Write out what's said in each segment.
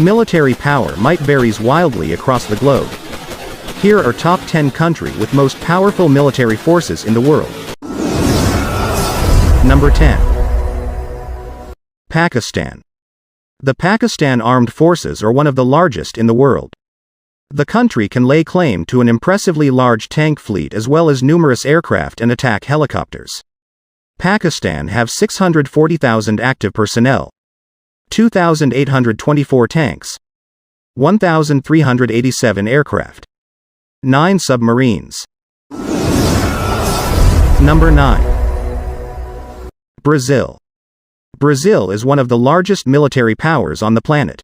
military power might varies wildly across the globe. Here are top 10 countries with most powerful military forces in the world. Number 10. Pakistan. The Pakistan Armed Forces are one of the largest in the world. The country can lay claim to an impressively large tank fleet as well as numerous aircraft and attack helicopters. Pakistan have 640,000 active personnel, 2,824 tanks, 1,387 aircraft, 9 submarines. Number 9. Brazil. Brazil is one of the largest military powers on the planet.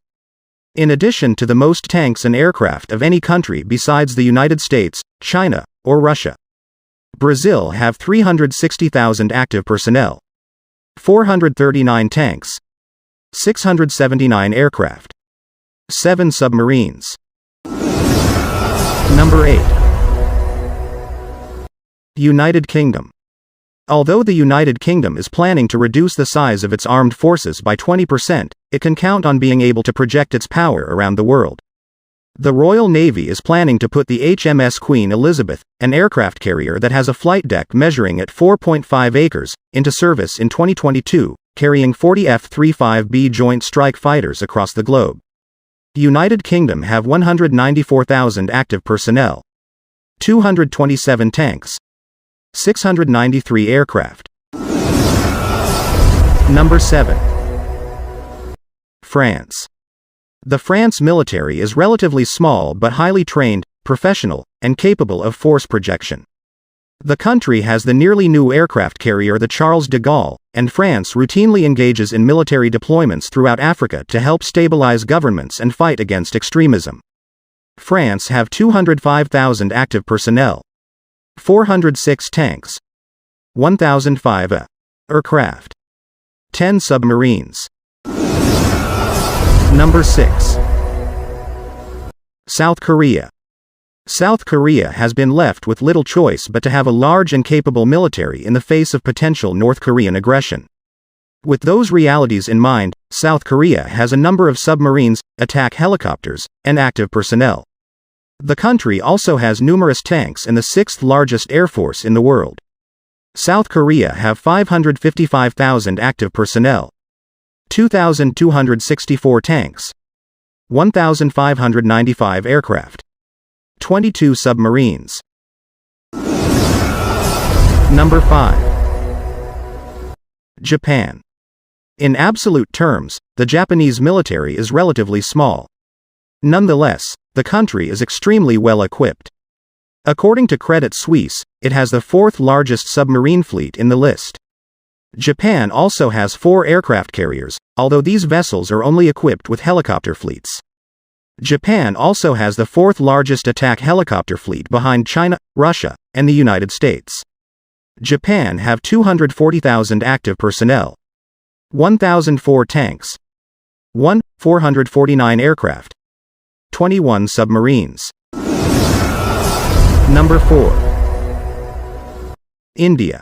In addition to the most tanks and aircraft of any country besides the United States, China, or Russia. Brazil have 360,000 active personnel, 439 tanks, 679 aircraft, 7 submarines. Number 8. United Kingdom. Although the United Kingdom is planning to reduce the size of its armed forces by 20%, it can count on being able to project its power around the world. The Royal Navy is planning to put the HMS Queen Elizabeth, an aircraft carrier that has a flight deck measuring at 4.5 acres, into service in 2022, carrying 40 F-35B Joint Strike Fighters across the globe. The United Kingdom have 194,000 active personnel, 227 tanks, 693 aircraft. Number 7. France. The France military is relatively small but highly trained, professional, and capable of force projection. The country has the nearly new aircraft carrier the Charles de Gaulle, and France routinely engages in military deployments throughout Africa to help stabilize governments and fight against extremism. France have 205,000 active personnel, 406 tanks, 1,005 aircraft, 10 submarines. Number 6. South Korea. South Korea has been left with little choice but to have a large and capable military in the face of potential North Korean aggression. With those realities in mind, South Korea has a number of submarines, attack helicopters, and active personnel. The country also has numerous tanks and the 6th largest air force in the world. South Korea have 555,000 active personnel, 2,264 tanks, 1,595 aircraft, 22 submarines. Number 5. Japan. In absolute terms, the Japanese military is relatively small. Nonetheless, the country is extremely well equipped. According to Credit Suisse, it has the 4th largest submarine fleet in the list. Japan also has 4 aircraft carriers, although these vessels are only equipped with helicopter fleets. Japan also has the 4th largest attack helicopter fleet behind China, Russia, and the United States. Japan have 240,000 active personnel, 1,004 tanks, 449 aircraft, 21 submarines. Number 4. India.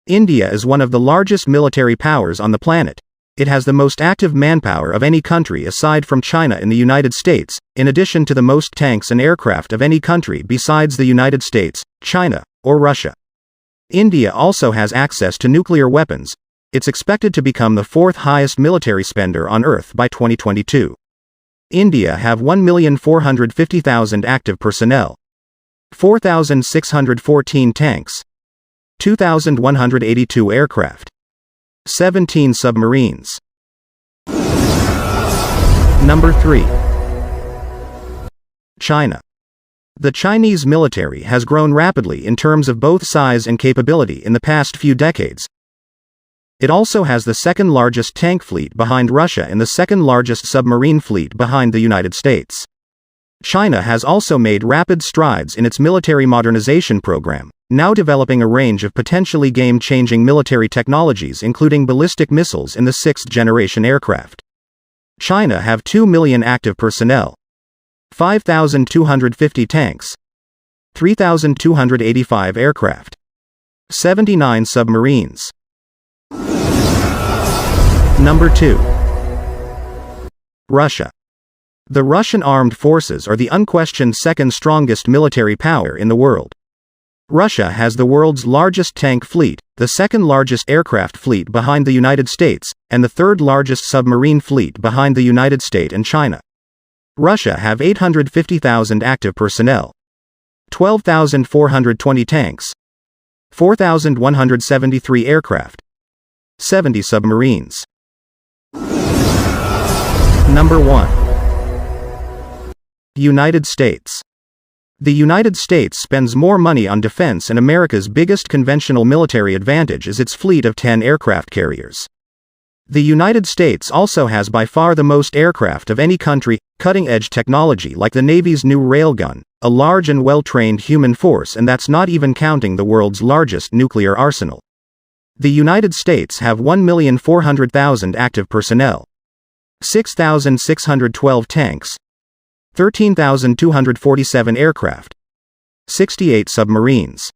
India is one of the largest military powers on the planet. It has the most active manpower of any country aside from China and the United States, in addition to the most tanks and aircraft of any country besides the United States, China, or Russia. India also has access to nuclear weapons. It's expected to become the 4th highest military spender on Earth by 2022. India have 1,450,000 active personnel, 4,614 tanks, 2,182 aircraft, 17 submarines. Number 3. China. The Chinese military has grown rapidly in terms of both size and capability in the past few decades. It also has the 2nd largest tank fleet behind Russia and the 2nd largest submarine fleet behind the United States. China has also made rapid strides in its military modernization program, now developing a range of potentially game-changing military technologies including ballistic missiles and the 6th-generation aircraft. China have 2 million active personnel, 5,250 tanks, 3,285 aircraft, 79 submarines. Number 2. Russia. The Russian armed forces are the unquestioned second strongest military power in the world. Russia has the world's largest tank fleet, the second largest aircraft fleet behind the United States, and the third largest submarine fleet behind the United States and China. Russia have 850,000 active personnel, 12,420 tanks, 4,173 aircraft, 70 submarines. Number 1. United States. The United States spends more money on defense, and America's biggest conventional military advantage is its fleet of 10 aircraft carriers. The United States also has by far the most aircraft of any country, cutting-edge technology like the Navy's new railgun, a large and well-trained human force, and that's not even counting the world's largest nuclear arsenal. The United States have 1,400,000 active personnel, 6,612 tanks, 13,247 aircraft, 68 submarines.